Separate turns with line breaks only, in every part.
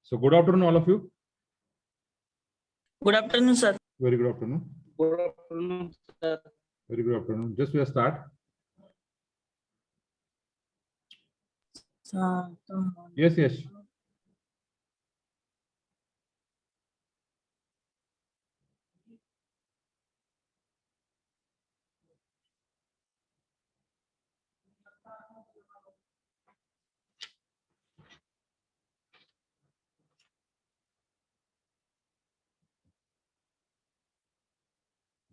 So good afternoon, all of you.
Good afternoon, sir.
Very good afternoon.
Good afternoon, sir.
Very good afternoon. Just we start. Yes, yes.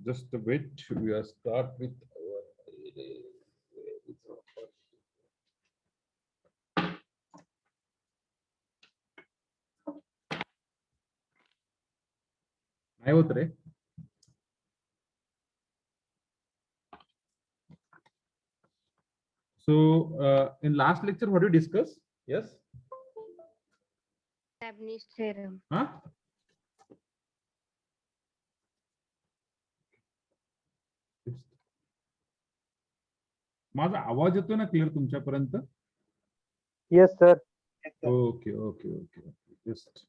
Just a bit. We are start with our. नाही होत रे. So in last lecture, what did we discuss? Yes.
Leibniz theorem.
Huh? माझा आवाज येतो ना clear तुमच्यापर्यंत?
Yes, sir.
Okay okay okay just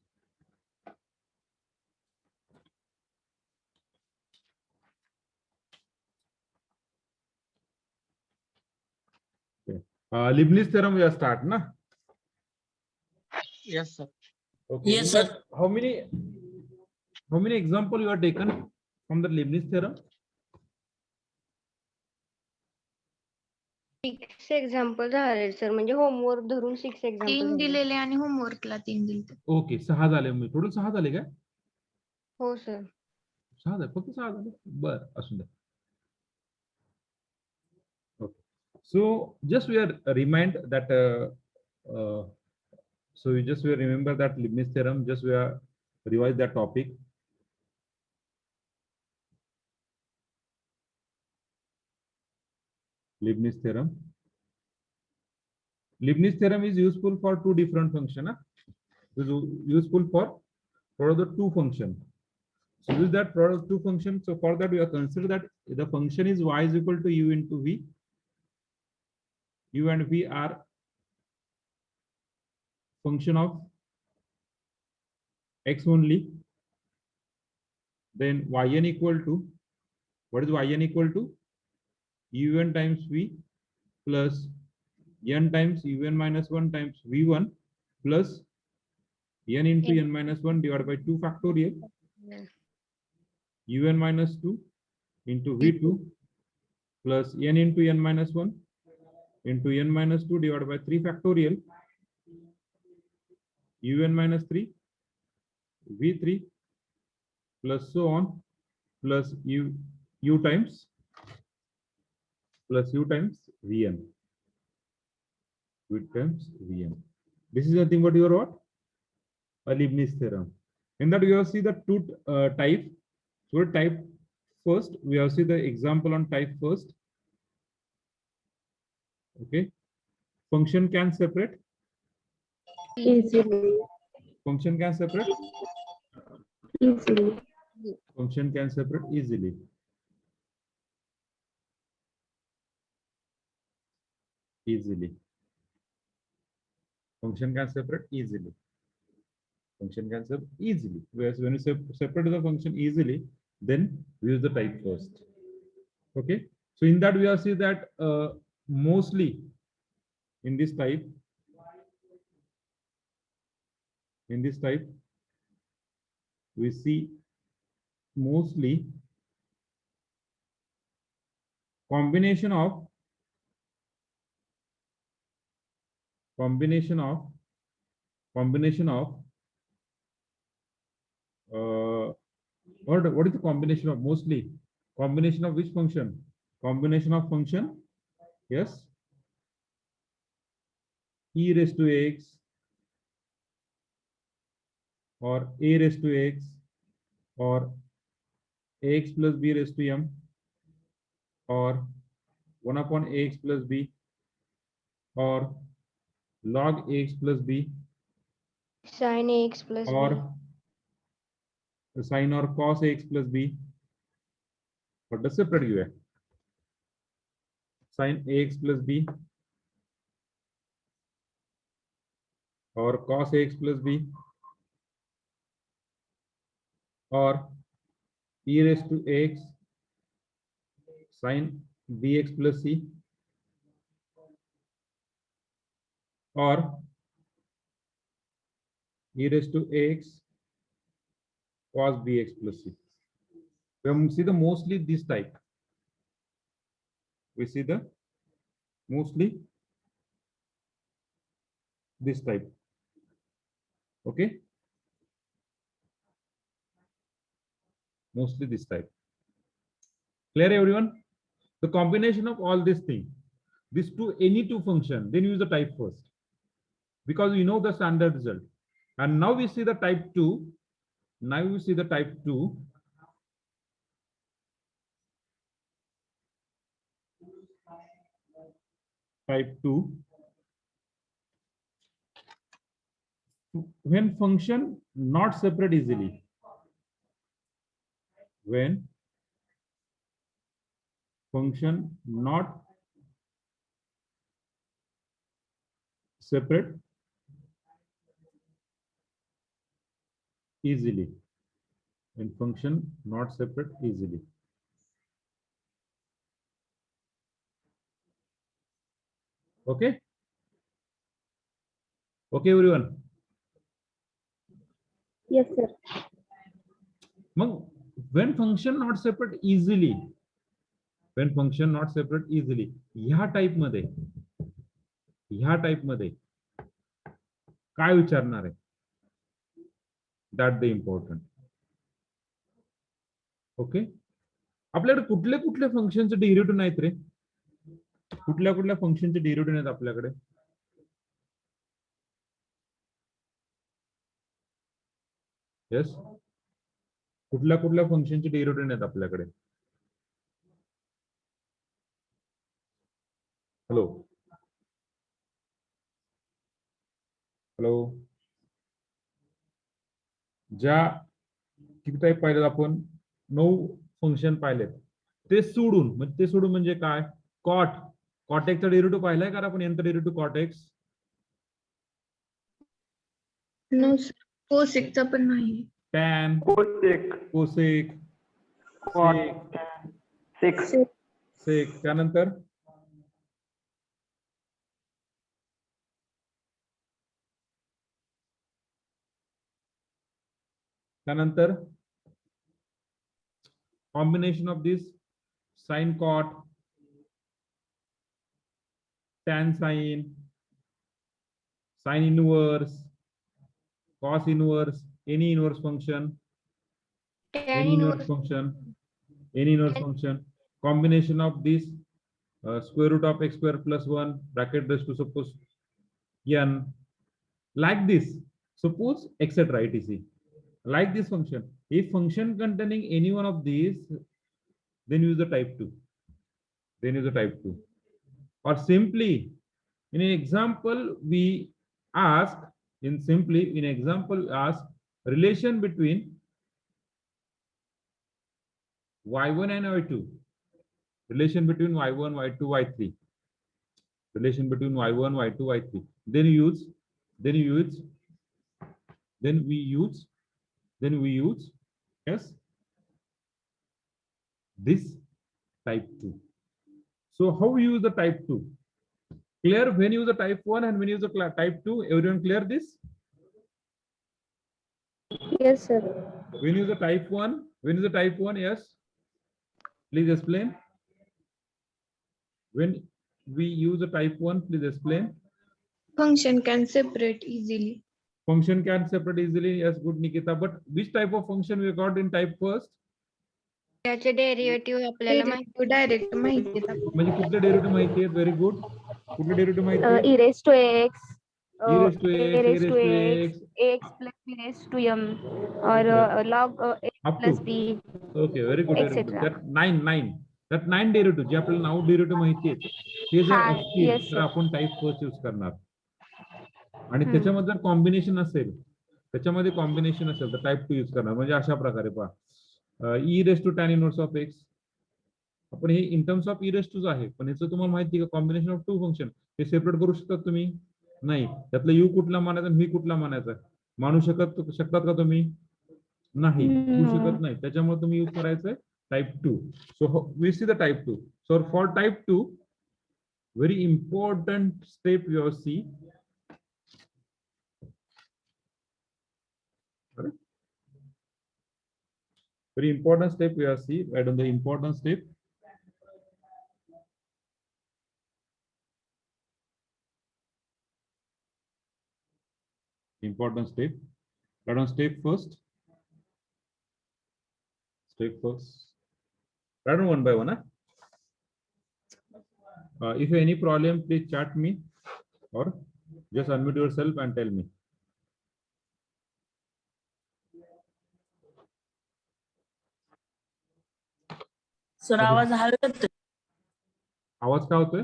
Leibniz theorem we are start na.
Yes, sir.
Okay.
Yes,
In
sir.
that, how many example you are taken from the Leibniz theorem?
6 example झाले sir, म्हणजे homework धरून 6
तीन
example.
दिलेले आणि होमवर्कला 3 दिले.
Okay 6 झाले मी total 6 झाले काय?
हो सर.
6 झाले फक्त 6 झाले बर असू द्या. Okay. So just we are remind that so we just we remember that Leibniz theorem, just we are revise that topic. Leibniz theorem. Leibniz theorem is useful for two different function. It is useful for product of two function. So use that product of two function. So for that we are consider that the function is y is equal to u into v. U and v are function of x only. Then yn equal to, what is yn equal to? Un times v plus n times un minus 1 times v1 plus n into n minus 1 divided by 2 factorial. Un minus 2 into v2 plus n into n minus 1 into n minus 2 divided by 3 factorial. Un minus 3 v3 plus so on plus u times vn. U times vn. This is nothing but your what? A Leibniz theorem. In that we have see the two type. So type first, we have see the example on type first. Okay. Function can separate.
Easily.
Function can separate.
Easily.
Function can separate easily. Easily. Function can separate easily. Function can separate easily. Whereas when you separate the function easily, then we use the type first. Okay. So in that we have see that mostly in this type, we see mostly combination of what is the combination of? Mostly combination of which function? Combination of function, yes, e raised to x or a raised to x or ax plus b raised to m or 1 upon ax plus b or log ax plus b
Sin ax plus b.
or sin or cos ax plus b. What does separate give है? Sin ax plus b or cos ax plus b or e raised to x sin bx plus c, or e raised to x cos bx plus c. We see the mostly this type. We see the mostly this type. Okay. Mostly this type. Clear, everyone? The combination of all these things, these two, any two function, then use the type first, because we know the standard result. And now we see the type 2. Now we see the type 2. Type 2. When function not separate easily. When function not separate easily. When function not separate easily. Okay. Okay, everyone.
Yes, sir.
When function not separate easily. When function not separate easily. ह्या type मध्ये काय विचारणार आहे? That the important. Okay. आपल्याकडे कुठले कुठले फंक्शनचे derivative नाहीत रे? कुठल्या कुठल्या फंक्शनचे डेरिव्हेटिव्ह नाहीत आपल्याकडे? यस. कुठल्या कुठल्या फंक्शनचे डेरिव्हेटिव्ह नाहीत आपल्याकडे? हॅलो. हॅलो. ज्या किती टाईप पाहिलेत आपण? 9 फंक्शन पाहिलेत. ते सोडून म्हणजे काय? कॉट एक्सचा डेरिव्हेटिव्ह पाहिलाय का आपण? यांचा derivative cot x.
No sir, कोसेकचा पण नाही.
Tan,
cosec,
cosec,
cot, sec,
sec. त्यानंतर combination of this sine cot, tan sin, sin inverse, cos inverse, any inverse function, any inverse function, combination of this square root of x square plus 1 bracket raised to suppose n, like this, suppose etc etc, like this function. If function containing any one of these, then use the type 2. Then use the type 2. Or simply in an example we ask, relation between y1 and y2, relation between y1, y2, y3, relation between y1, y2, y3. Then we use yes, this type 2. So how we use the type 2? Clear when you use the type 1 and when you use the type 2? Everyone clear this?
Yes, sir.
When you use the type 1, yes. Please explain. When we use the type 1, please explain.
Function can separate easily.
Function can separate easily. Yes, good, Nikita. But which type of function we got in type first?
त्याचे derivative आपल्याला माहिती.
Direct माहिती आहेत.
म्हणजे कुठले derivative माहिती आहेत? Very good. कुठले डेरिव्हेटिव्ह माहिती आहेत?
e raised to x,
e raised to x,
x plus b raised to m, or log x
up
plus
to.
b.
Okay, very good. Very good.
etc.
That nine derivative जे आपल्याला 9 derivative माहिती आहेत, ते जर
हा,
असतील
yes,
तर
sir.
आपण type first use करणार. आणि त्याच्यामध्ये जर कॉम्बिनेशन असेल, तर टाइप 2 यूज करणार. म्हणजे अशा प्रकारे पहा, e raised to tan inverse of x, आपण हे in terms of e raised to आहे, पण याचं तुम्हाला माहिती आहे का? कॉम्बिनेशन ऑफ 2 फंक्शन हे सेपरेट करू शकतात तुम्ही? नाही. त्यातलं u कुठला मानायचा आणि v कुठला मानायचा मानू शकतात का तुम्ही? नाही होऊ
No.
शकत नाही, त्याच्यामुळे तुम्ही यूज करायचं type 2. So we see the type 2. So for type 2, very important step you have see. Correct? Very important step we have see. Right on the important step. Important step. Right on step first. Step first. Right on one by one. If any problem, please chat me or just unmute yourself and tell me.
Sir आवाज हळू येतोय.
आवाज काय होतोय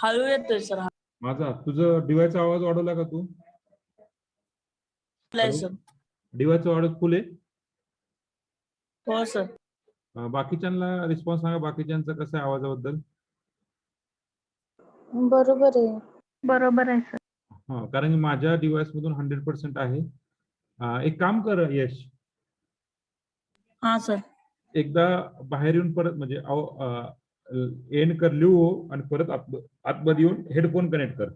हळू येतोय sir.
माझा? तुझं डिव्हाइसचा आवाज वाढवला का तू?
सर.
डिव्हाइसचा आवाज फुल आहे?
हो सर.
बाकीच्यांना रिस्पॉन्स सांगा, बाकीच्यांचं कसं आहे आवाजाबद्दल?
बरोबर आहे. बरोबर आहे सर.
हा, कारण की माझ्या डिव्हाइस मधून 100% आहे. एक काम कर यश,
हा सर.
एकदा बाहेर येऊन परत म्हणजे एंड कर लिहू आणि परत आतमध्ये येऊन हेडफोन कनेक्ट कर.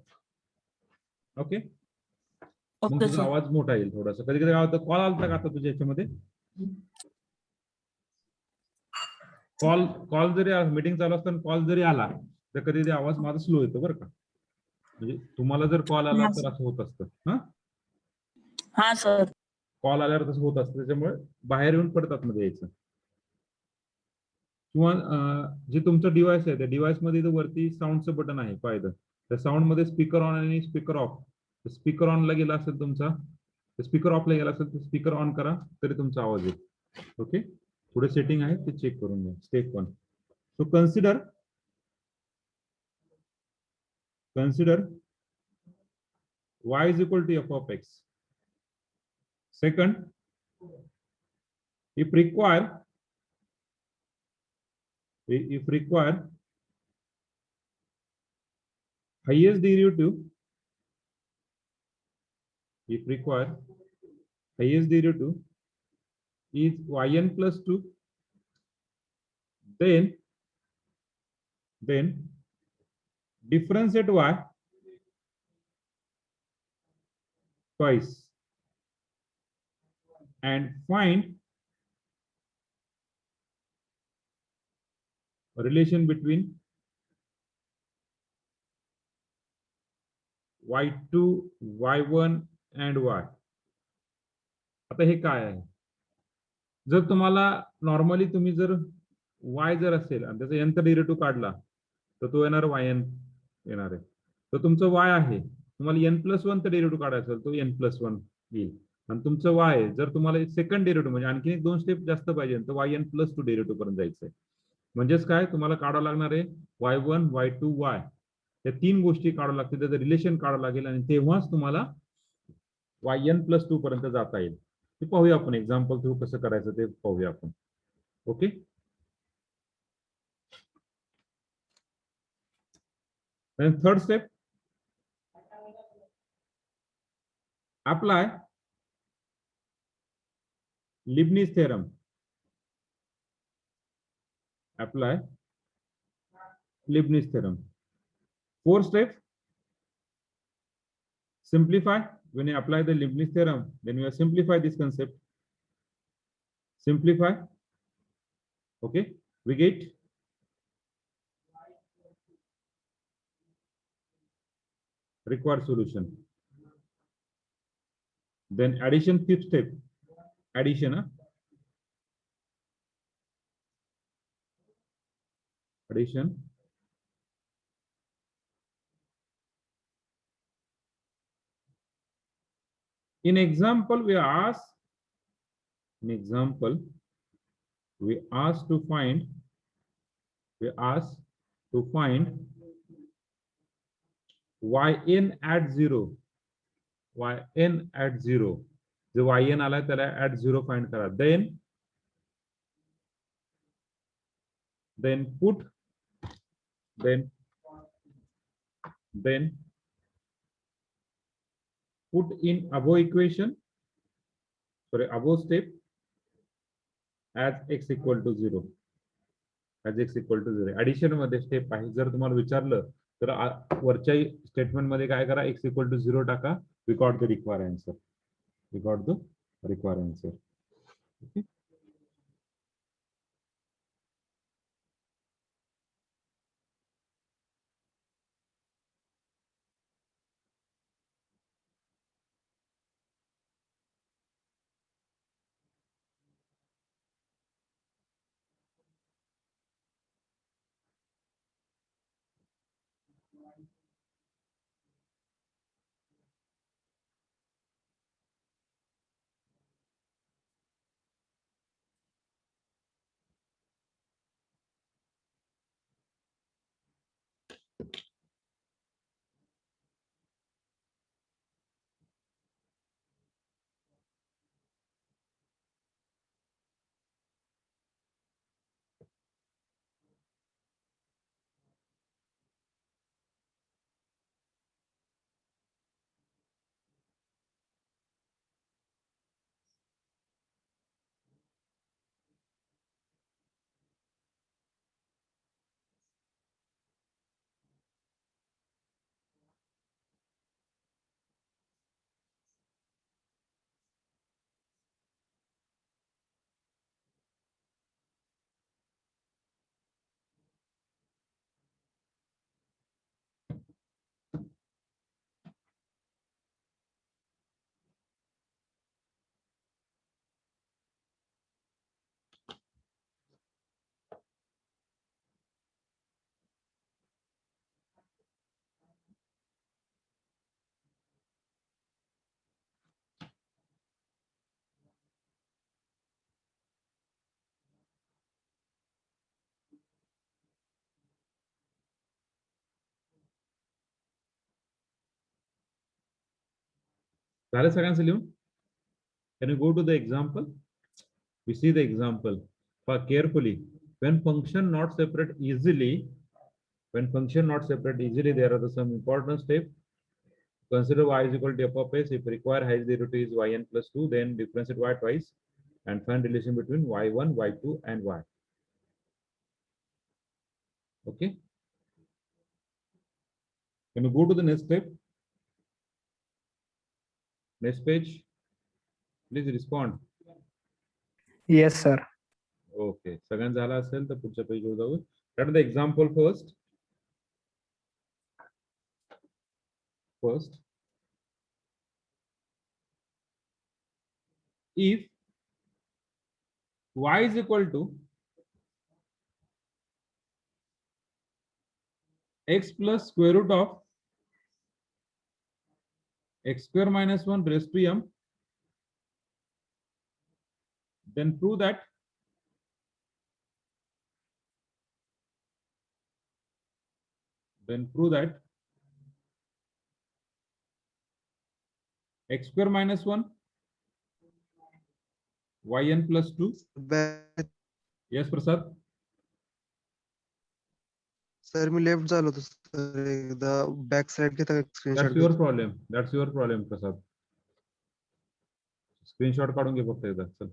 ओके, मग
ओके
तुझा
सर.
आवाज मोठा येईल थोडासा. कधी कधी काय होतं, कॉल आलता का आता तुझ्या याच्यामध्ये? कॉल जरी मीटिंग चालू असताना कॉल जरी आला तर कधी आवाज माझा स्लो येतो बरं का. म्हणजे तुम्हाला जर कॉल आला तर असं होत असतं. हा
हा सर.
कॉल आल्यावर तसं होत असतं, त्याच्यामुळे बाहेर येऊन परत आतमध्ये यायचं. किंवा जे तुमचं डिव्हाइस आहे त्या डिव्हाइस मध्ये वरती साऊंडचं बटन आहे पाहिलं, त्या साऊंड मध्ये स्पीकर ऑन आणि स्पीकर ऑफ. स्पीकर ऑनला गेला असेल तुमचा, स्पीकर ऑफला गेला असेल तर स्पीकर ऑन करा तरी तुमचा आवाज येईल. ओके, पुढे सेटिंग आहे ते चेक करून घ्या. Step 1. So consider y is equal to f of x. Second, if require highest derivative, is yn plus 2, then differentiate y twice and find a relation between y2, y1 and y. आता हे काय आहे? जर तुम्हाला normally तुम्ही जर y जर असेल आणि त्याचा nth डेरिव्हेटिव्ह काढला तर तो येणार yn येणार आहे. तर तुमचं y आहे, तुम्हाला n+1 चा डेरिव्हेटिव्ह काढायचा असेल तो n+1 येईल. आणि तुमचं y जर तुम्हाला सेकंड डेरिव्हेटिव्ह म्हणजे आणखी एक 2 स्टेप जास्त पाहिजे तर yn+2 डेरिव्हेटिव्ह पर्यंत जायचंय. म्हणजेच काय, तुम्हाला काढावं लागणार आहे y1, y2, y या 3 गोष्टी काढावं लागतील, त्याचं रिलेशन काढावं लागेल आणि तेव्हाच तुम्हाला yn+2 पर्यंत जाता येईल. ते पाहूया आपण एक्झाम्पल थ्रू कसं करायचं ते पाहूया आपण. Okay, third step, apply Leibniz theorem. Apply Leibniz theorem. 4 steps. Simplify. When you apply the Leibniz theorem, then you simplify this concept. Simplify. Okay, we get required solution. Then addition, 5th step. Addition. Addition. In example, we ask to find yn at 0. yn at 0. जो yn आलाय त्याला at 0 find करा. Then put in above equation. sorry, above step as x equal to 0. As x equal to 0. Addition मध्ये step आहे. जर तुम्हाला विचारलं तर वरच्या स्टेटमेंट मध्ये काय करा, x equal to 0 टाका. We got the required answer. We got the required answer. Okay. झालं सगळ्यांचं लिहून? Can you go to the example? We see the example. Carefully. When function not separate easily, there are some important steps. Consider y is equal to f of s. If required highest derivative is yn plus 2, then differentiate y twice and find relation between y1, y2, and y. Okay. Can you go to the next step? Next page. Please respond.
Yes, sir.
Okay. सगळ्यांना झाला असेल तर पुढच्या पेजवर जाऊ. Let the example first. If y is equal to x plus square root of x square minus 1 raised to m, then prove that x square minus 1 yn plus 2. Yes, Prasad.
Sir me left झालो होतो sir एकदा back side घेता
That's
screenshot
your problem. That's your problem, Prasad. Screenshot काढून घे फक्त एकदा. चल.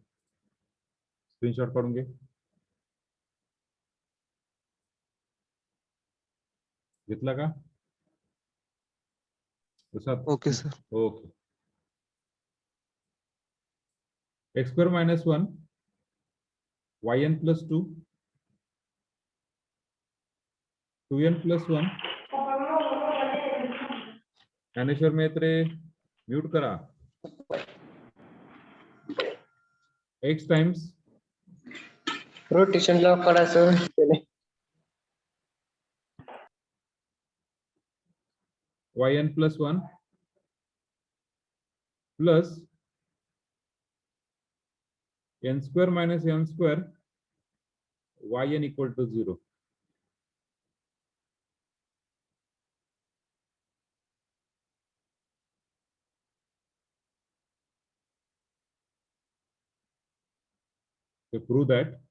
Screenshot काढून घे. घेतला का? Prasad.
Okay sir.
Okay. X square minus 1 yn plus 2 2n plus 1. Dnyaneshwar मेत्रे म्यूट करा. x times
रोटेशन लॉक करा sir.
yn plus 1 plus n square minus n square yn equal to 0. To prove that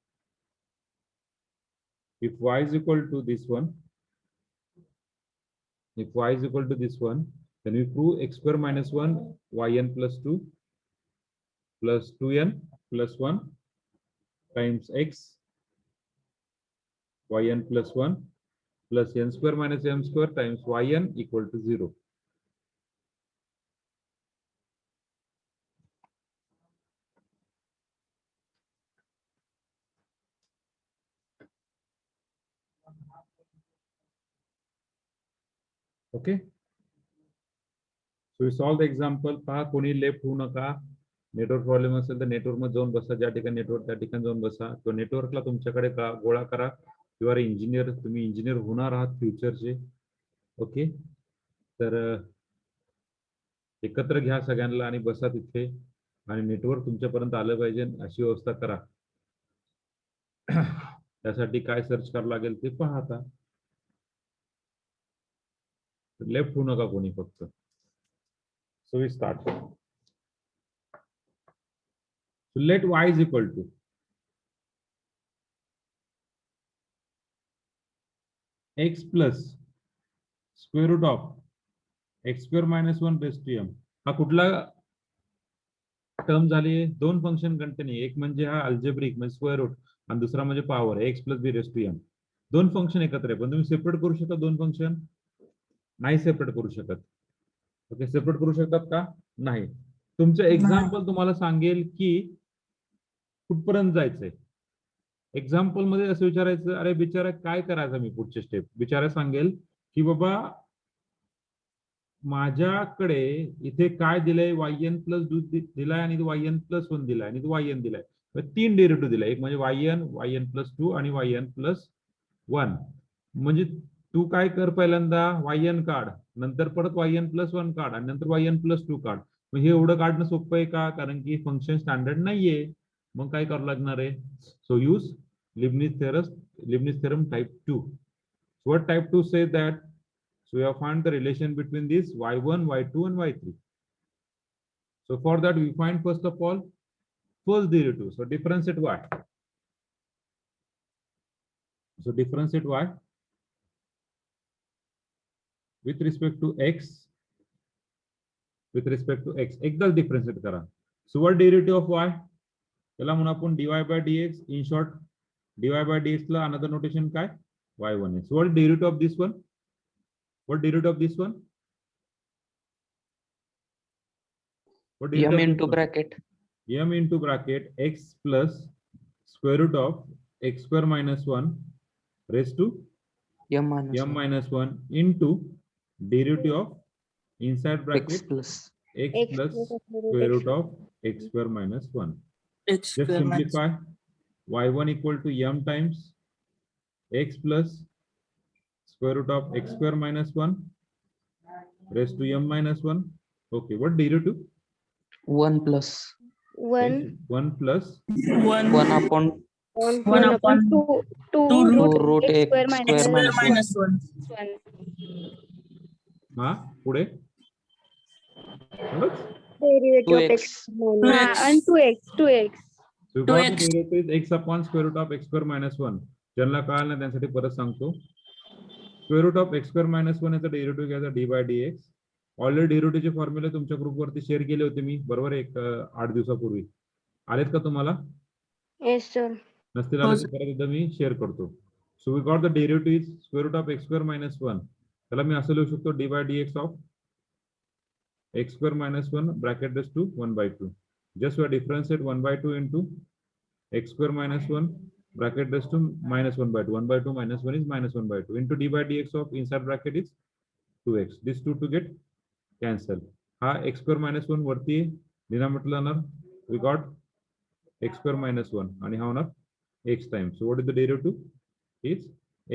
if y is equal to this one, then we prove x square minus 1 yn plus 2 plus 2n plus 1 times x yn plus 1 plus n square minus m square times yn equal to 0. Okay. So we solve the example. पहा कोणी left होऊ नका. Network problem असेल तर network मध्ये जाऊन बसा, ज्या ठिकाणी नेटवर्क त्या ठिकाणी जाऊन बसा. तो नेटवर्कला तुमच्याकडे गोळा करा. यू आर इंजिनियर, तुम्ही इंजिनियर होणार आहात फ्युचरचे. ओके, तर एकत्र घ्या सगळ्यांना आणि बसा तिथे आणि नेटवर्क तुमच्यापर्यंत आलं पाहिजे अशी व्यवस्था करा. त्यासाठी काय सर्च करावं लागेल ते पहा आता. लेफ्ट होऊ नका कोणी फक्त. So we start. So let y is equal to x plus square root of x square minus 1 raised to m. हा कुठला टर्म झाली? दोन फंक्शन कंटिन्यू. एक म्हणजे हा अल्जेब्रिक म्हणजे स्क्वेअर रूट आणि दुसरा म्हणजे power x plus b raised to m. दोन फंक्शन एकत्र आहे, पण तुम्ही सेपरेट करू शकता दोन फंक्शन? नाही सेपरेट करू शकत. ओके, सेपरेट करू शकतात का? नाही. तुमचं एक्झाम्पल तुम्हाला सांगेल की कुठपर्यंत जायचंय. एक्झाम्पल मध्ये असं विचारायचं, अरे बिचारा काय करायचं मी पुढचे स्टेप. बिचारा सांगेल की बाबा माझ्याकडे इथे काय दिलंय, yn प्लस दिलाय आणि yn प्लस 1 दिलाय आणि yn दिलाय. तीन डेरिव्हेटिव्ह दिलाय, एक म्हणजे yn प्लस 2 आणि yn प्लस 1. म्हणजे तू काय कर, पहिल्यांदा yn काढ, नंतर परत yn प्लस 1 काढ आणि नंतर yn प्लस 2 काढ. मग हे एवढं काढणं सोपं आहे का? कारण की फंक्शन स्टँडर्ड नाहीये. मग काय करावं लागणार आहे? सो use Leibniz theorem type 2. So what type 2 says that? So we have found the relation between these y1, y2 and y3. So for that we find first of all first derivative. So differentiate y. So differentiate y with respect to x. With respect to x. एकदाच differentiate करा. So what derivative of y? त्याला म्हणून आपण dy by dx. In short, dy by dx La another notation काय? y1 is. So what is derivative of this one? What derivative of this one? What derivative
m
of
into
this one?
bracket
m into bracket x plus square root of x square minus 1 raised to
m minus
m
1
minus 1 into derivative of inside
x
bracket
plus
x plus square root of x square minus 1.
X
Just
square minus
simplify. y1 equal to m times x plus square root of x square minus 1 raised to m minus 1. Okay, what derivative?
1 plus
1
Yes, 1 plus
1
1 upon
1 upon 2
2
root
root
x
x
square
square
minus
minus
1
1.
हा पुढे एवढंच?
Derivative of
2x.
x. And 2x.
So we got the
2x.
derivative is x upon square root of x square minus 1. ज्यांना कळालं नाही त्यांसाठी परत सांगतो. Square root of x square minus 1 याचा derivative घ्यायचा d by dx. ऑलरेडी डेरिव्हेटिव्हचे फॉर्म्युले तुमच्या ग्रुपवरती share केले होते मी, बरोबर, एक 8 दिवसापूर्वी. आलेत का तुम्हाला?
Yes, sir.
नसतील
हो,
आले
sir.
तर परत एकदा मी शेअर करतो. So we got the derivative is square root of x square minus 1. त्याला मी असं लिहू शकतो d by dx of x square minus 1 bracket raised to 1 by 2. Just we differentiate 1 by 2 into x square minus 1 bracket raised to minus 1 by 2. 1 by 2 minus 1 is minus 1 by 2 into d by dx of inside bracket is 2x. This 2 to get cancel. हा x square minus 1 वरती denominator लावणार. We got x square minus 1 आणि हा होणार x times. So what is the derivative? Is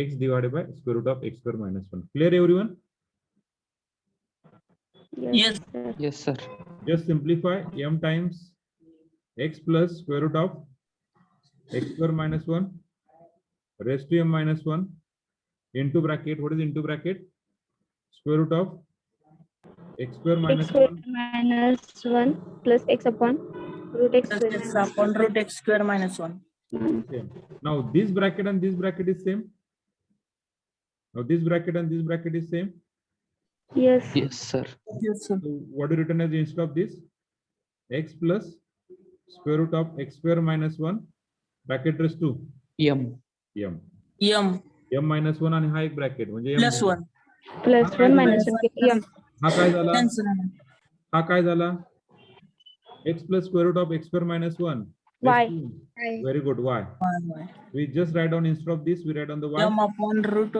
x divided by square root of x square minus 1. Clear everyone?
Yes.
Sir.
Yes, sir.
Just simplify m times x plus square root of x square minus 1 raised to m minus 1 into bracket. What is into bracket? Square root of x square
X
minus
square
1.
minus 1 plus x upon root x
Plus
square.
x upon root x square minus 1.
Same. Now this bracket and this bracket is same. Now this bracket and this bracket is same.
Yes.
Yes, sir.
Yes, sir.
So what do you written as instead of this? X plus square root of x square minus 1 bracket raised to
m
m.
M
m minus 1 आणि हा एक bracket म्हणजे m
plus 1.
Plus
काय
one
झालं?
Minus one
हा काय झाला?
Cancel.
हा काय झाला? x plus square root of x square minus 1.
Y.
Very good. Y. We just write down instead of this, we write on the y.
M upon root.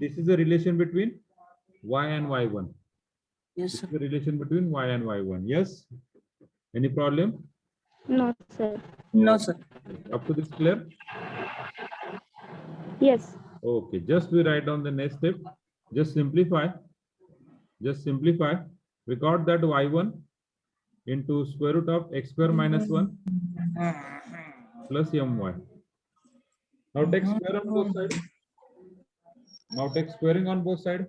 This is the relation between y and y1.
Yes,
This
sir.
is the relation between y and y1. Yes? Any problem?
No sir.
No, sir.
Up to this clear?
Yes.
Okay, just we write down the next step. Just simplify. Just simplify. We got that y1 into square root of x square minus 1 plus my. Now take square on both sides. Now take squaring on both sides.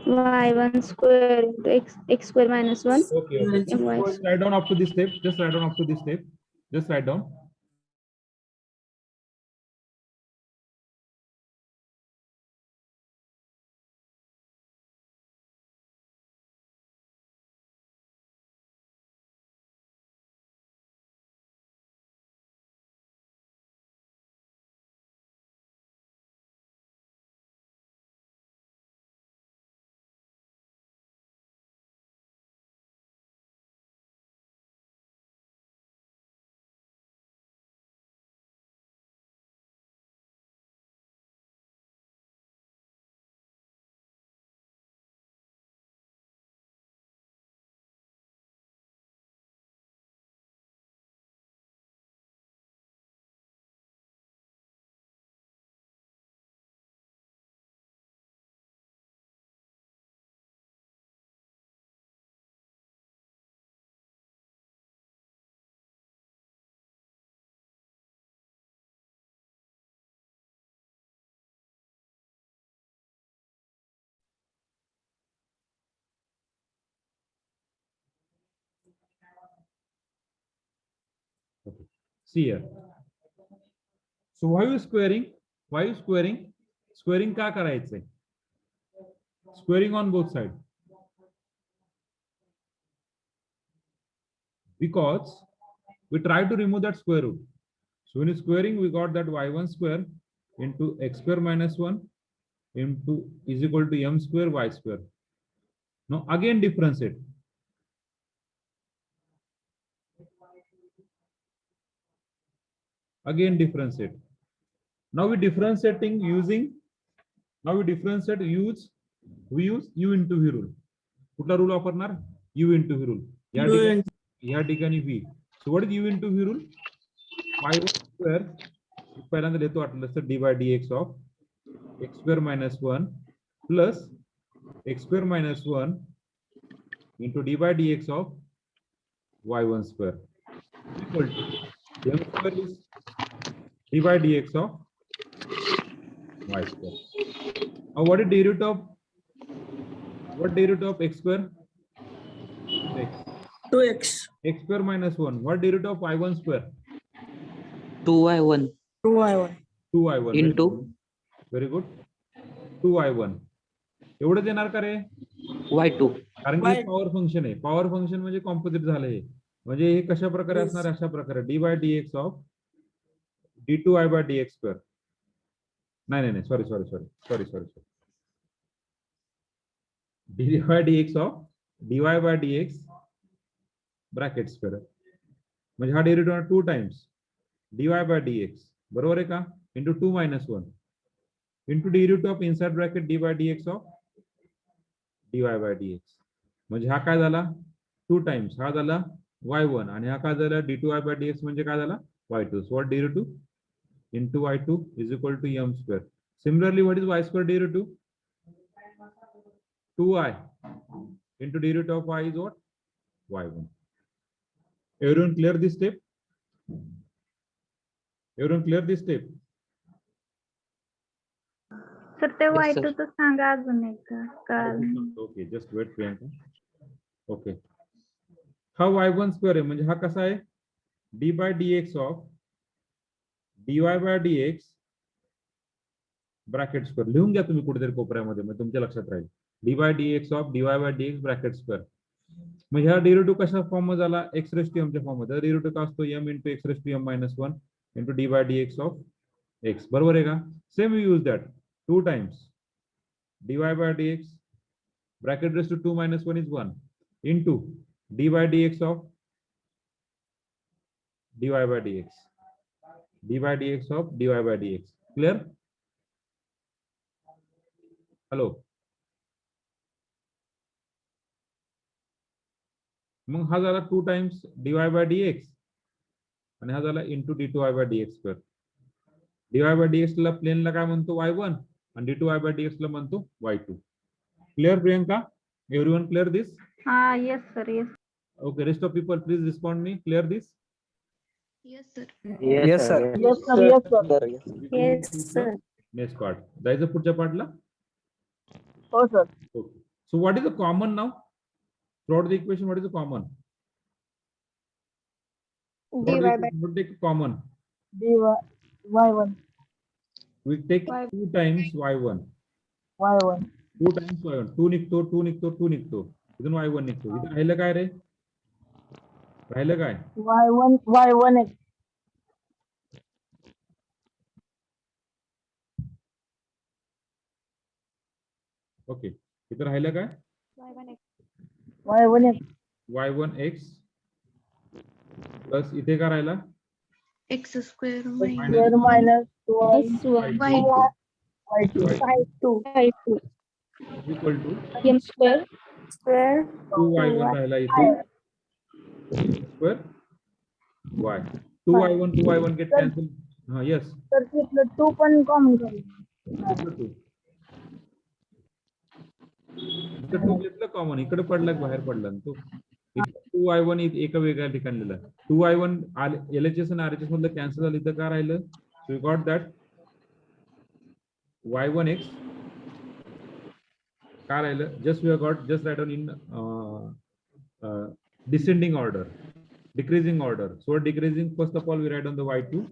y1 square into x square minus 1.
Okay, okay.
My.
Just write down up to this step. Just write down up to this step. Just write down. Okay. See here. So why you squaring? Why you squaring? Squaring का करायचंय? Squaring on both sides. Because we try to remove that square root. So when squaring, we got that y1 square into x square minus 1 into is equal to m square y square. Now again differentiate. Again differentiate. Now we differentiating using. Now we differentiate we use u into v rule. कुठला rule वापरणार? u into v rule. या ठिकाणी v. So what is u into v rule? y1 square पहिल्यांदा लिहितो वाटलं तर d by dx of x square minus 1 plus x square minus 1 into d by dx of y1 square equal to m square is d by dx of y square. Now what is derivative of x square? X.
2x.
X square minus 1. What derivative of y1 square?
2y1
2y1.
2y1
into
very good. 2y1 एवढंच येणार का रे?
y2
कारण की power function आहे. Power function म्हणजे composite झालं हे. म्हणजे हे कशा प्रकारे असणार? अशा प्रकारे d by dx of d2i by dx square. नाही sorry d by dx of dy by dx bracket square म्हणजे हा derivative 2 times dy by dx बरोबर आहे का into 2 minus 1 into derivative of inside bracket dy by dx of dy by dx म्हणजे हा काय झाला 2 टाइम्स हा झाला y1 आणि हा काय झाला d2i by dx म्हणजे काय झाला y2. So what derivative into y2 is equal to m square. Similarly, what is y square derivative? 2i into derivative of y is what? y1. Everyone clear this step? Everyone clear this step?
Sir ते
Yes,
y2
sir.
तर सांगा अजून एकदा कळालं.
Okay, just wait Priyanka. Okay. हा y1 square आहे म्हणजे हा कसा आहे d by dx of dy by dx bracket square लिहून घ्या तुम्ही कुठेतरी कोपऱ्यामध्ये मग तुमच्या लक्षात राहील d by dx of dy by dx bracket square मग ह्या डेरिव्हेटिव्ह कशा फॉर्म झाला एक्स रेस टू एमच्या फॉर्म मध्ये डेरिव्हेटिव्ह का असतो m into x raise to m minus one into d by d x of x बरोबर आहे का same you use that 2 times dy by dx bracket raised to 2 minus 1 is 1 into d by dx of dy by dx d by dx of dy by dx clear hello मग हा झाला 2 times dy by dx आणि हा झाला into d2y by dx square dy by dx ला plain ला काय म्हणतो y1 and d2y by dx ला म्हणतो y2 clear priyanka everyone clear this
Yes sir, yes.
okay rest of people please respond me clear this
Yes sir.
Yes, sir.
Yes, sir. Yes, sir.
Yes, sir.
next part जायचं पुढच्या पार्टला
Oh, sir.
okay so what is the common now throughout the equation what is the common
dy by
what take common
dy y1
we take
Y.
2 times y1
y1
2 times y1 2 निघतो 2 निघतो 2 निघतो इथून y1 निघतो इथं राहिलं काय रे राहिलं काय
y1 x
ओके इथं राहिलं काय
y1 x
y1 x plus इथे काय राहिला
X square
square minus 2y
y2.
y2
equal to
m square
2y1 राहिला इथे square y 2y1 get cancel हा यस
तर तिथलं 2 पण कॉमन करू
इथं 2 घेतलं कॉमन इकडे पडला बाहेर पडला ना तो 2y1 एका वेगळ्या ठिकाणी लिहिला 2y1 LHS आणि RHS मधलं कॅन्सल झालं इथं काय राहिलं so you got that y1x काय राहिलं just we got just write on in descending order decreasing order so decreasing first of all we write on the y2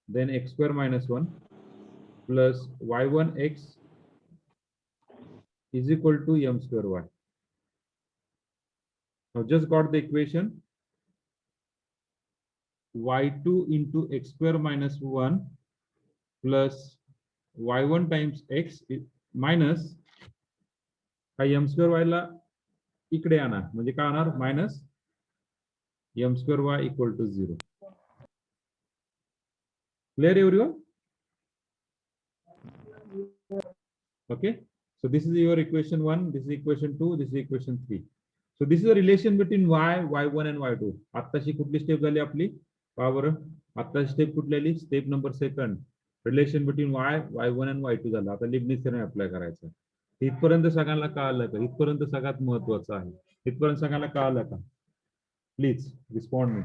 then x square minus 1 plus y1x is equal to m square y now just got the equation y2 into x square minus 1 plus y1 times x minus हा m square y ला इकडे आणा म्हणजे काय आणणार minus m square y equal to 0 clear everyone okay so this is your equation 1 this is equation 2 this is equation 3 so this is a relation between y y1 and y2 आत्ताची कुठली step झाली आपली पहा बरं आत्ताची step कुठली आली step number second relation between y y1 and y2 झाला आता लिबनिझ थेरम अप्लाय करायचा इथपर्यंत सगळ्यांना कळलं का इथपर्यंत सगळ्यात महत्त्वाचं आहे इथपर्यंत सगळ्यांना कळलं का Please respond me.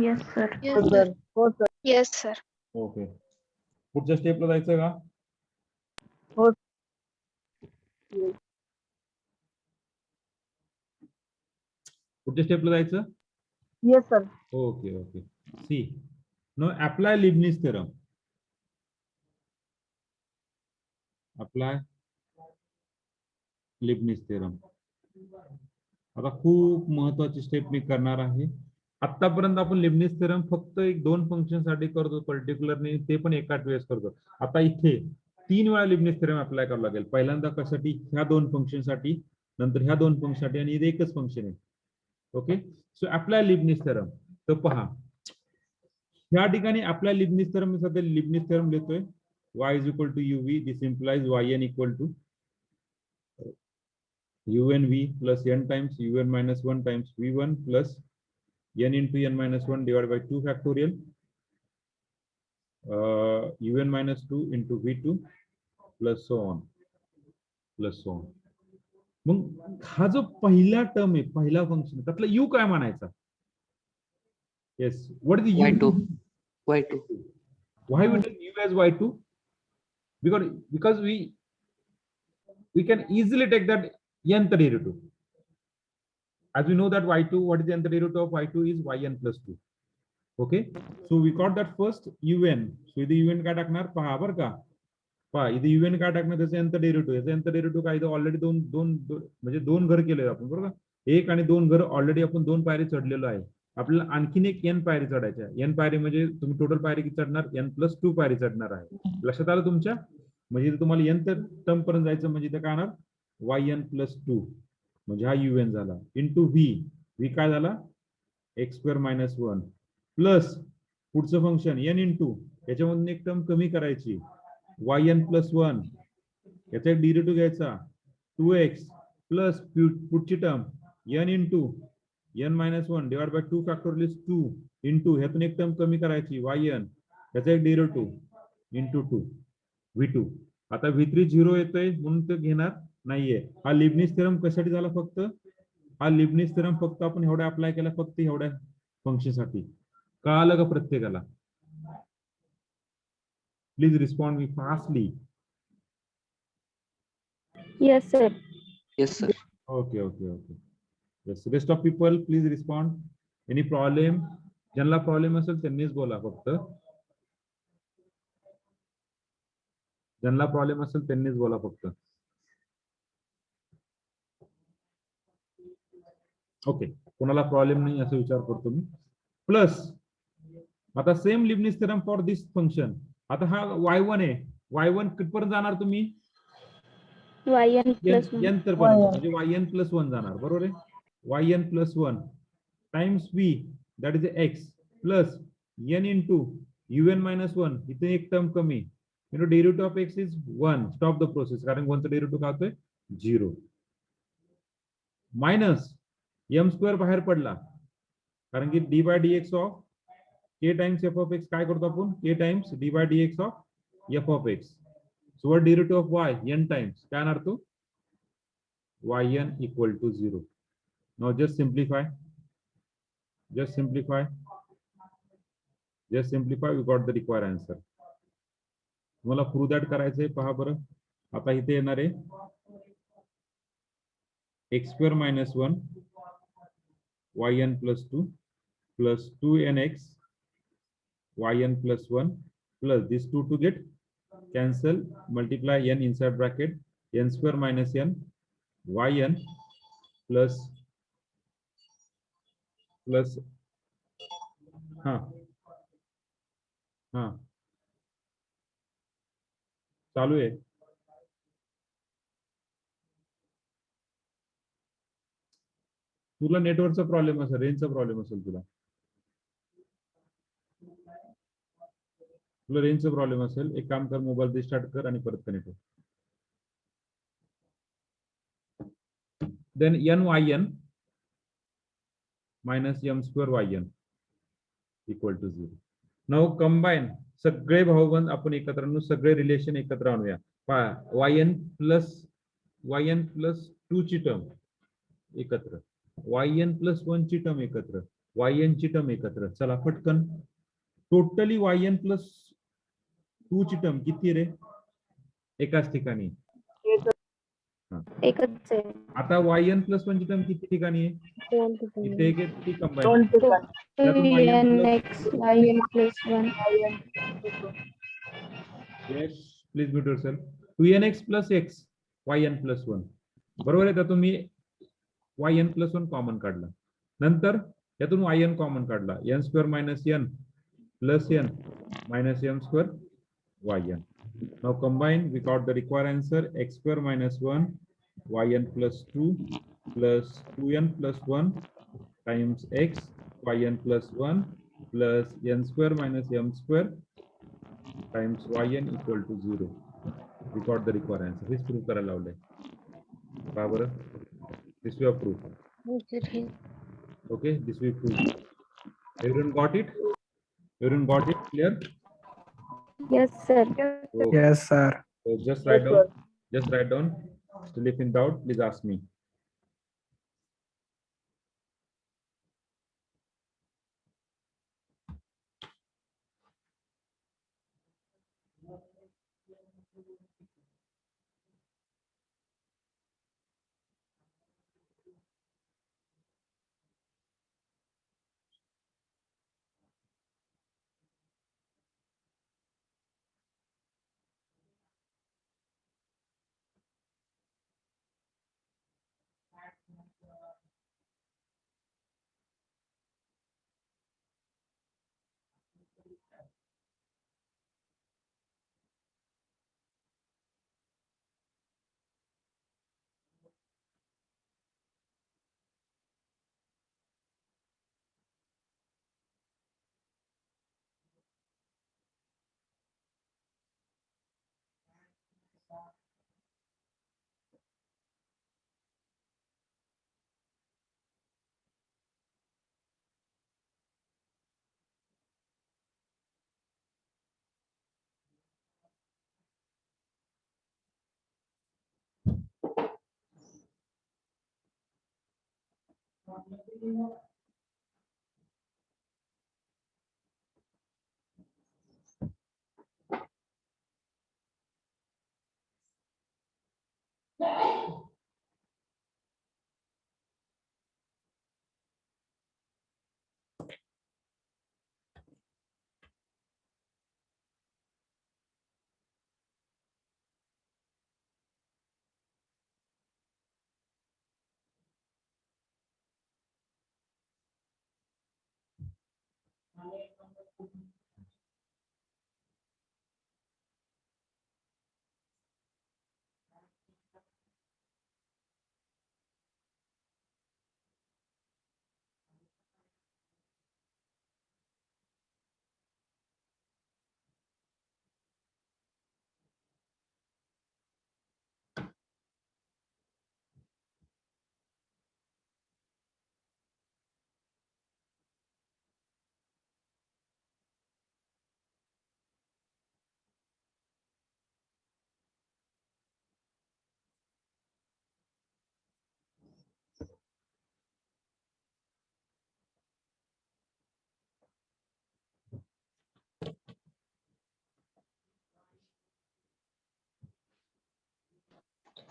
Yes sir.
हो सर हो सर
yes sir
Okay. पुढच्या स्टेपला जायचं का?
हो
पुढच्या स्टेपला जायचं?
Yes sir
Okay, okay. See. Now apply Leibniz theorem. Apply Leibniz theorem. आता खूप महत्वाची स्टेप मी करणार आहे आतापर्यंत आपण लिबनिझ थेरम फक्त एक 2 फंक्शन साठी करतो पर्टिक्युलरली ते पण एकाच वेळेस करतो आता इथे 3 वेळा लिबनिझ थेरम अप्लाय करावा लागेल पहिल्यांदा कशासाठी ह्या 2 फंक्शन साठी नंतर ह्या 2 फंक्शन साठी आणि इथे एकच फंक्शन आहे okay so apply Leibniz theorem तर पहा ह्या ठिकाणी अप्लाय लिबनिझ थेरम मी सध्या लिबनिझ थेरम लिहितोय y is equal to uv this implies yn equal to unv plus n times un minus 1 times v1 plus n into n minus 1 divided by 2 factorial un minus 2 into v2 plus so on मग हा जो पहिला term आहे पहिला function त्यातला u काय म्हणायचा yes what is the u
y2
why we take u as y2 because we can easily take that nth derivative as we know that y2 what is the nth derivative of y2 is yn plus 2 okay so we got that first un so इथे un काय टाकणार पहा बरं का पहा इथे un काय टाकणार त्याचे nth derivative याचे nth derivative काय इथे ऑलरेडी दोन म्हणजे 2 घर केले आपण बरोबर 1 आणि 2 घर ऑलरेडी आपण 2 पायरी चढलेलो आहे. आपल्याला आणखीन एक n पायरी चढायच्या. n पायरी म्हणजे तुम्ही टोटल पायरी किती चढणार? n+2 पायरी चढणार आहे. लक्षात आलं तुमच्या? म्हणजे तुम्हाला n टर्म पर्यंत जायचं म्हणजे इथे काय होणार? yn+2 म्हणजे हा un झाला इंटू v काय झाला? x²-1 प्लस पुढचं फंक्शन n इंटू याच्यामधून एक टर्म कमी करायची yn+1 याचा एक डेरिव्हेटिव्ह घ्यायचा 2x प्लस पुढची term n into n-1 divide by 2 factorial 2 into ह्यातून एक टर्म कमी करायची yn याचा एक डेरिव्हेटिव्ह इंटू 2 v2. आता v3 0 येतोय म्हणून ते घेणार नाहीये. हा लिबनिझ थेरम कशासाठी झाला? फक्त हा लिबनिझ थेरम फक्त आपण एवढ्या अप्लाय केला फक्त एवढ्या फंक्शन साठी. कळालं का प्रत्येकाला? Please respond me fastly.
Yes sir.
Yes, sir.
Okay, okay, okay. Yes, rest of people, please respond. Any problem? ज्यांना प्रॉब्लेम असेल त्यांनीच बोला फक्त. ज्यांना प्रॉब्लेम असेल त्यांनीच बोला फक्त. ओके, कोणाला प्रॉब्लेम नाही असं विचार करतो मी. प्लस आता same Leibniz theorem for this function. आता हा y1 आहे. y1 कितपर्यंत जाणार तुम्ही?
yn+1.
n तर पर्यंत म्हणजे yn+1 जाणार. बरोबर आहे? yn+1 times v that is x plus n into un-1 इथे एक टर्म कमी. Derivative of x is 1. Stop the process कारण 1 चा डेरिव्हेटिव्ह काय होतोय? 0 मायनस m² बाहेर पडला कारण की d by dx of k times f of x काय करतो आपण? k times d by dx of f of x. So what derivative of y? n times. काय आणणार तो? yn equal to 0. Now just simplify. Just simplify. Just simplify. We got the required answer. तुम्हाला prove that करायचंय पहा बरं. आता इथे येणार आहे x²-1 yn+2 plus 2nx yn+1 plus these two to get cancel, multiply n inside bracket n² minus n yn plus हाँ हाँ चालू आहे. तुला नेटवर्कचा प्रॉब्लेम असेल, रेंजचा प्रॉब्लेम असेल तुला रेंजचा प्रॉब्लेम असेल. एक काम कर, मोबाईल रिस्टार्ट कर आणि परत कनेक्ट कर. then nyn minus m² yn equal to 0. now combine सगळे भाऊबंद आपण एकत्र आणू, सगळे रिलेशन एकत्र आणूया. yn plus 2 ची टर्म एकत्र, yn+1 ची टर्म एकत्र, yn ची टर्म एकत्र. चला पटकन. टोटली yn+2 ची टर्म किती रे? एकाच ठिकाणी.
एकच आहे.
आता yn+1 ची टर्म किती ठिकाणी आहे?
दोन ठिकाणी.
इथे एक ती कंबाईन.
2 ठिकाणी.
त्यातून
nx yn+1.
yes please mute yourself. 2nx plus x yn+1 बरोबर आहे. त्यातून मी yn+1 कॉमन काढला. नंतर यातून yn कॉमन काढला. n² minus n plus n minus m² yn. now combine, we got the required answer x² minus 1 yn+2 plus 2n plus 1 times x yn+1 plus n² minus m² times yn equal to 0. we got the required answer. H prove करायला लावलंय. पहा बरं, this we have proved. Okay, this we proved. Everyone got it? Everyone got it? Clear?
Yes sir.
So,
Yes, sir.
so just write
Yes,
down. Just write down. Still, if in doubt, please ask me.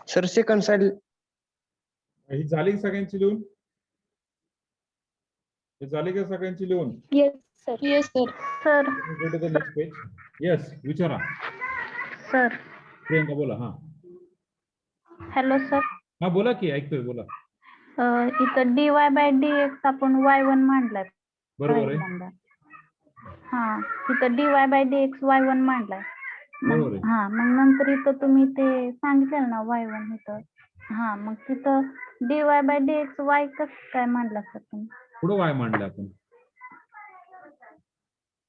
Sir second side
ही झाली का सगळ्यांची लिहून? हे झाली का सगळ्यांची लिहून?
Yes sir.
Yes sir.
Sir.
Go to the next page. Yes, विचारा.
सर.
प्रियंका बोला. हा
हॅलो सर.
हा बोला की, ऐकतोय, बोला.
इथं dy बाय dx आपण y1 मांडलाय
बरोबर आहे.
पहिल्यांदा. हा इथं dy बाय dx y1 मांडलाय.
बरोबर आहे.
हा मग नंतर इथं तुम्ही ते सांगितलं ना y1 इथं. हा मग तिथं dy बाय dx y कसं काय मांडला सर तुम्ही?
कुठं वाय मांडले आपण?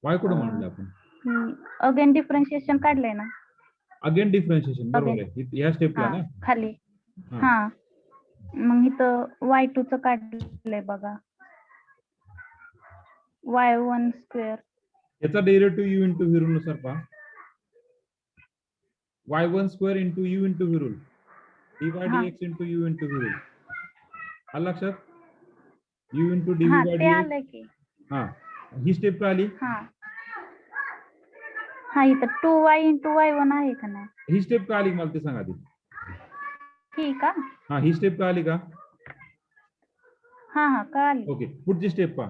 वाय कुठं मांडले आपण?
अगेन डिफरन्शिएशन काढलंय ना.
अगेन डिफरन्शिएशन, बरोबर आहे. ह्या स्टेपला
हा
ना.
खाली.
हा.
हा मग इथं y2 च काढलंय बघा. y1 square.
याचा derivative u into v rule नुसार पहा. y1 square into u into v rule. dy
हा.
dx into u into v rule. आलं लक्षात? u इंटू dv
हा
बाय
ते
dx.
आलंय की.
हा ही स्टेप का आली?
हा हा इथं 2y इंटू y1 आहे का नाही?
ही स्टेप का आली मला ते सांगा आधी.
ठीक आहे.
हा ही स्टेप का आली का?
हा हा कळाली.
ओके, पुढची स्टेप पहा.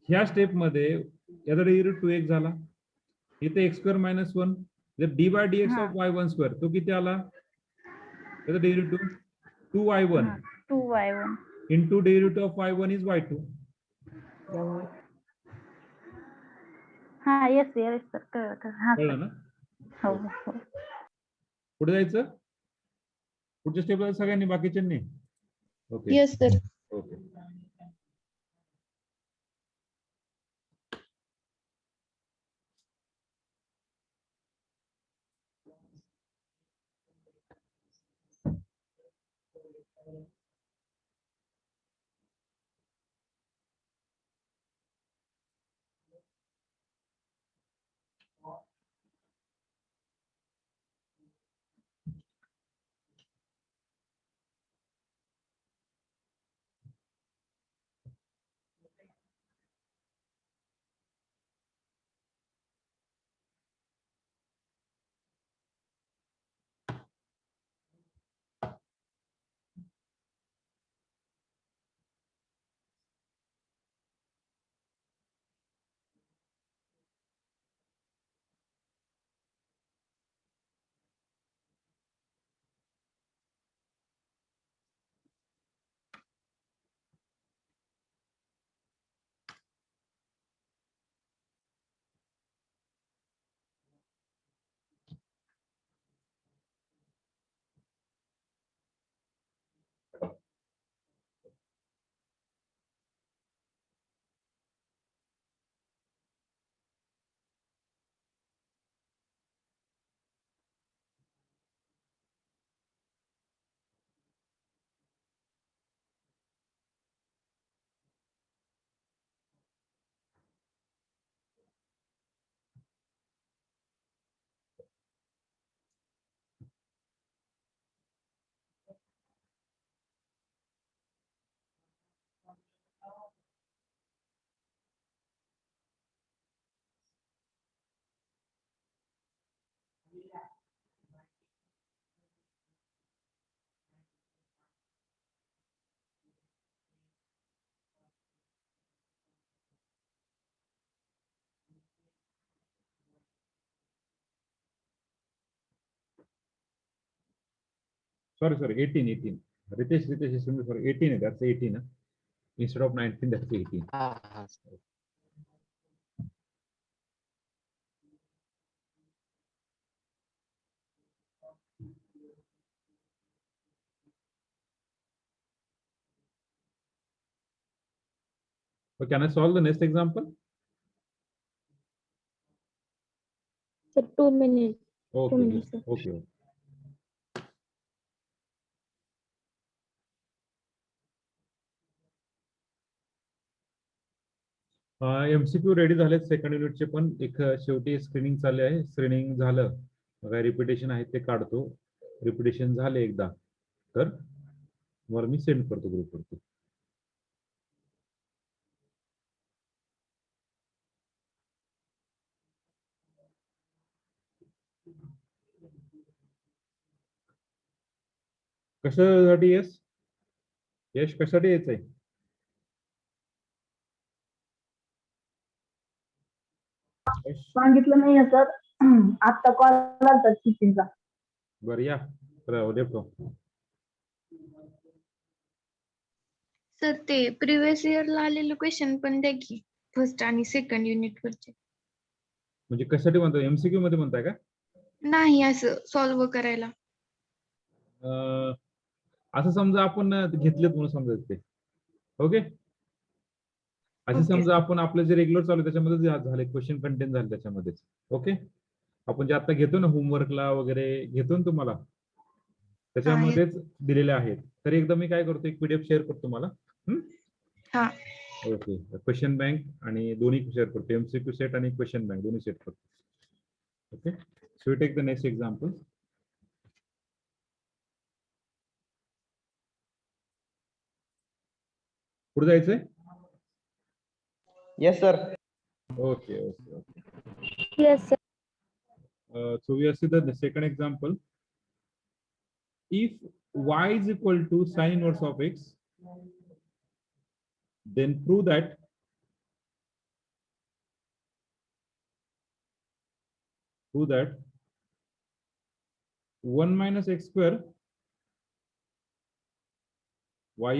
ह्या स्टेप मध्ये याचा डेरिव्हेटिव्ह 2x झाला. इथे x स्क्वेअर मायनस 1. जर डी बाय dx
हा.
ऑफ y1 स्क्वेअर तो किती आला? याचा derivative 2y1
2y1
into derivative of y1 is y2.
हा येस येस सर कळलं. हा
कळलं
सर.
ना?
हो हो.
पुढे जायचं? पुढच्या स्टेपला सगळ्यांनी, बाकीच्यांनी? Okay
yes sir.
Okay. sorry, 18. Ritesh, sorry, 18, that's 18. Instead of 19, that's 18. So can I solve the next example?
Sir, 2 minutes.
Okay,
minutes,
yes.
sir.
Okay. MCQ ready झालेत सेकंड युनिटचे पण एक शेवटी स्क्रीनिंग चालले आहे. स्क्रीनिंग झालं काय रिपिटेशन आहे ते काढतो. रिपिटेशन झाले एकदा तर वर मी सेंड करतो ग्रुपवरती. कशासाठी यश कशासाठी यायचंय?
सांगितलं नाहीये सर. आता कॉल आलता टीचिंगचा.
बरं या लेफ्टो.
सर ते प्रिव्हियस इयरला आलेले क्वेश्चन पण द्या की फर्स्ट आणि सेकंड युनिट वरचे.
म्हणजे कशासाठी म्हणताय? MCQ मध्ये म्हणताय का?
नाही असं सॉल्व्ह करायला.
असं समजा आपण घेतलेत म्हणून समजायचं ते. ओके. असे
Okay.
समजा आपण आपलं जे रेग्युलर चालू आहे त्याच्यामध्ये झाले क्वेश्चन कंटेंट झाले त्याच्यामध्येच. ओके. आपण जे आता घेतो ना होमवर्कला वगैरे घेतो ना तुम्हाला त्याच्यामध्येच दिलेले आहेत. तर एकदा मी काय करतो एक PDF शेअर करतो तुम्हाला.
हा.
ओके. क्वेश्चन बँक आणि दोन्ही शेअर करतो. MCQ सेट आणि क्वेश्चन बँक दोन्ही सेट करतो. Okay. So we take the next example. पुढे जायचंय?
Yes sir.
Okay.
Yes, sir.
So we see the second example. If y is equal to sine inverse of x, then prove that prove that 1 minus x square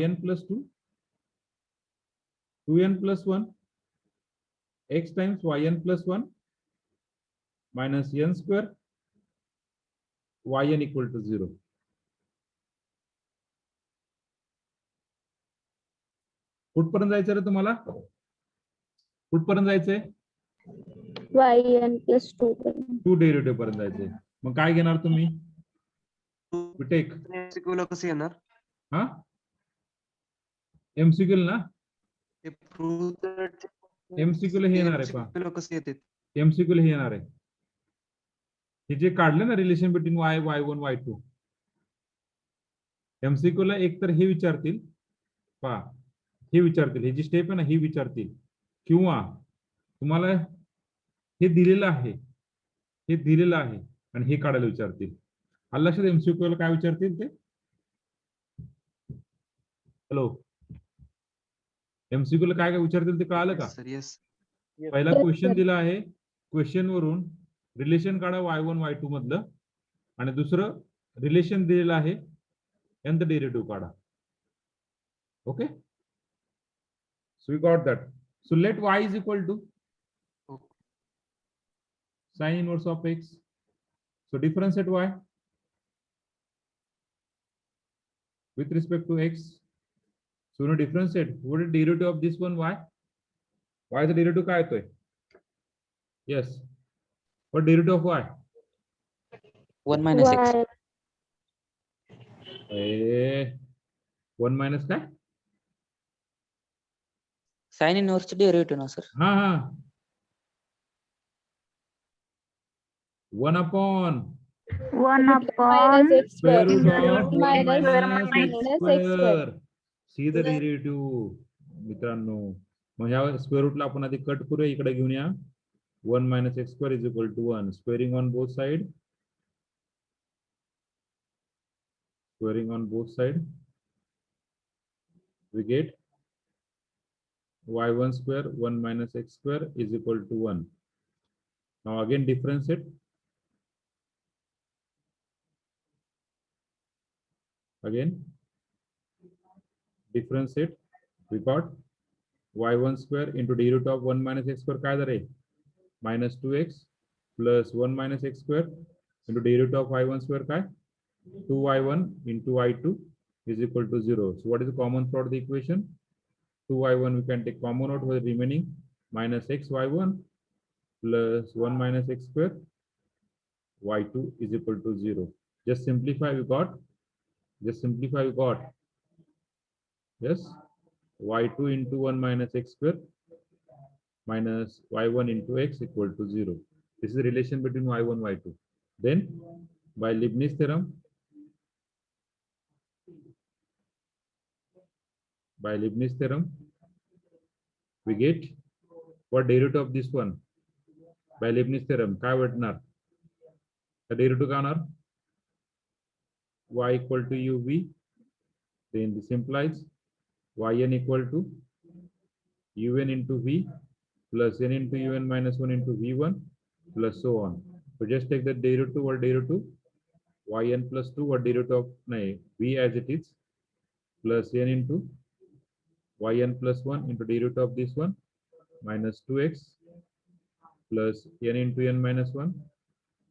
yn plus 2 2n plus 1 x times yn plus 1 minus n square yn equal to 0. कुठपर्यंत जायचं रे तुम्हाला? कुठपर्यंत जायचंय?
yn plus 2.
2 derivative पर्यंत जायचंय. मग काय घेणार तुम्ही? टेक
MCQ ला कसं येणार?
हा MCQ ना
ते prove that
MCQ ला हे येणार आहे पहा.
MCQ ला कसं येते?
MCQ ला हे येणार आहे. हे जे काढलं ना relation between y1 y2 MCQ ला एक तर हे विचारतील पहा हे विचारतील हे जी स्टेप आहे ना ही विचारतील किंवा तुम्हाला हे दिलेलं आहे आणि हे काढायला विचारतील. आलं लक्षात? MCQ ला काय विचारतील ते? हॅलो MCQ ला काय काय विचारतील ते कळालं का?
Sir yes.
पहिला
Yes,
क्वेश्चन
sir.
दिला आहे. क्वेश्चन वरून रिलेशन काढा y1 y2 मधलं आणि दुसरं रिलेशन दिलेलं आहे nth डेरिव्हेटिव्ह काढा. Okay. So we got that. So let y is equal to sine inverse of x. So differentiate y with respect to x. So no differentiate. What is derivative of this one y? Y is the derivative काय येतोय? Yes. What derivative of y?
1 minus x.
Y.
1 minus काय?
Sine inverse derivative ना sir.
हा 1 upon
1 upon
Minus x
square
square.
root of 1
Minus
minus x
x square.
square. See the derivative मित्रांनो. मग ह्या square रूटला आपण आधी cut करूया. इकडे घेऊन या. 1 minus x square is equal to 1. Squaring on both side. Squaring on both side. We get y1 square 1 minus x square is equal to 1. Now again differentiate. Again, differentiate. We got y1 square into d root of 1 minus x square काय झाले? Minus 2x plus 1 minus x square into d root of y1 square काय? 2y1 into y2 is equal to 0. So what is the common throughout the equation? 2y1 we can take common out for the remaining minus x y1 plus 1 minus x square y2 is equal to 0. Just simplify we got. Yes, y2 into 1 minus x square minus y1 into x equal to 0. This is the relation between y1 y2. Then by Leibniz theorem, we get what derivative of this one. By Leibniz theorem काय भेटणार? The derivative काय होणार? Y equal to uv. Then this implies yn equal to un into v plus n into un minus 1 into v1 plus so on. So just take the derivative or derivative yn plus 2 or derivative of v as it is plus n into yn plus 1 into derivative of this one minus 2x plus n into n minus 1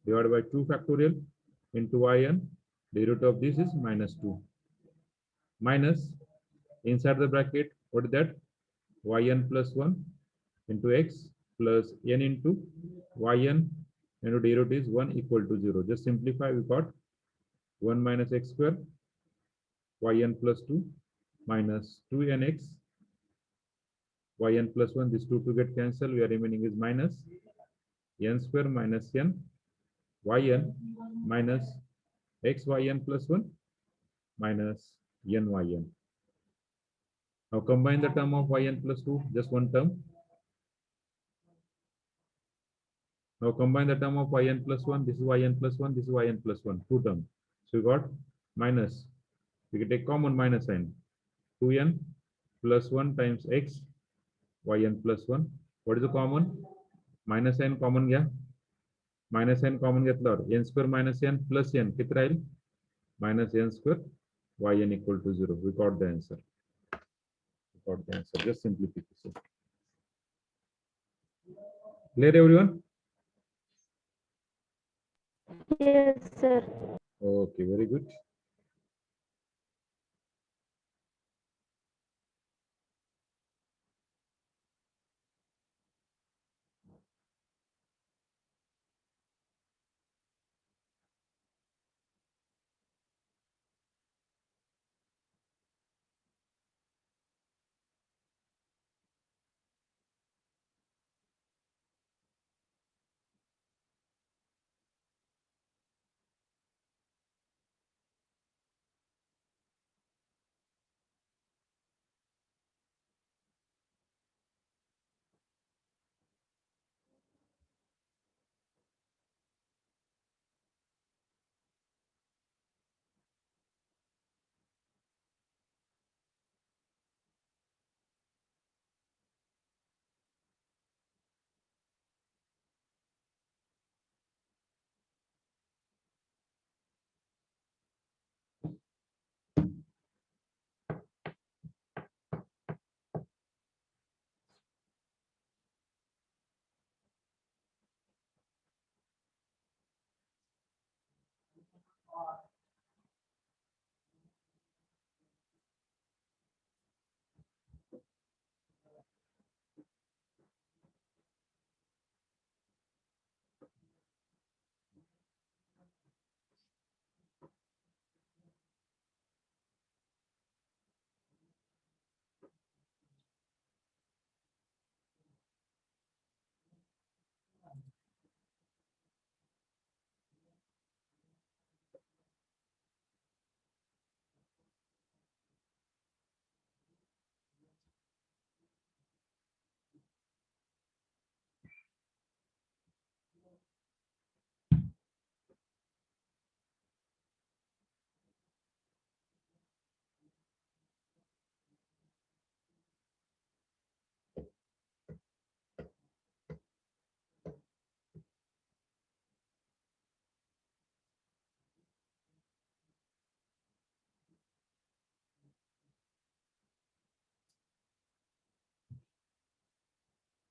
divided by 2 factorial into yn. Derivative of this is minus 2 minus inside the bracket what is that yn plus 1 into x plus n into yn into derivative is 1 equal to 0. Just simplify, we got 1 minus x square yn plus 2 minus 2nx yn plus 1, this 2 to get cancelled, we are remaining is minus n square minus n yn minus x yn plus 1 minus n yn. Now combine the term of yn plus 2, just one term. Now combine the term of yn plus 1, this is yn plus 1, this is yn plus 1, two terms. So we got minus, we can take common minus sign, 2n plus 1 times x yn plus 1. What is the common? Minus sign common घ्या. Minus sign common घेतल्यावर n square minus n plus n किती राहील? Minus n square yn equal to 0. We got the answer. Just simplification. Clear everyone?
Yes, sir.
Okay, very good.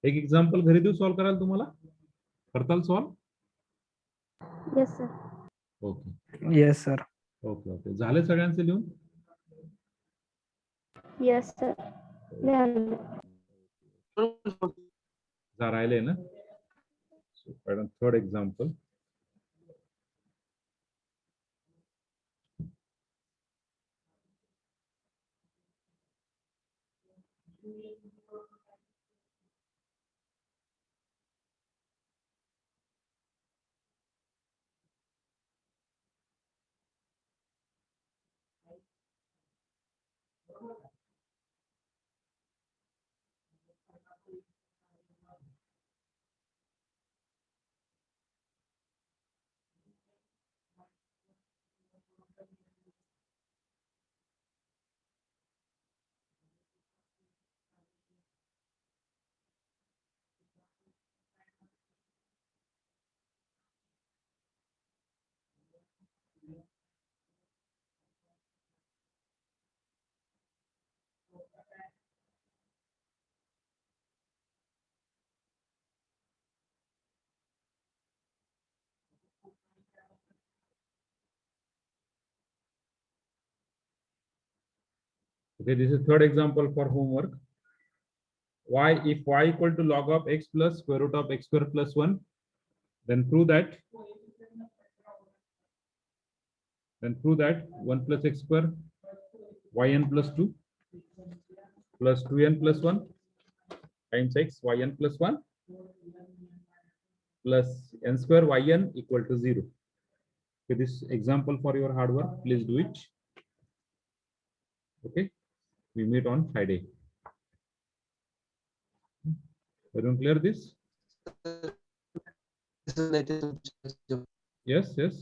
एक example घरी देऊ solve कराल तुम्हाला, करताल solve?
Yes sir.
Okay
yes sir.
Okay okay, झाले सगळ्यांचे लिहून?
Yes sir. झालं.
राहिले ना? Third example. Okay, this is third example for homework. Y, if y equal to log of x plus square root of x square plus 1, then prove that 1 plus x square yn plus 2 plus 2n plus 1 times x yn plus 1 plus n square yn equal to 0. Okay, this example for your hard work, please do it. Okay, we meet on Friday. Everyone clear this? Yes, yes.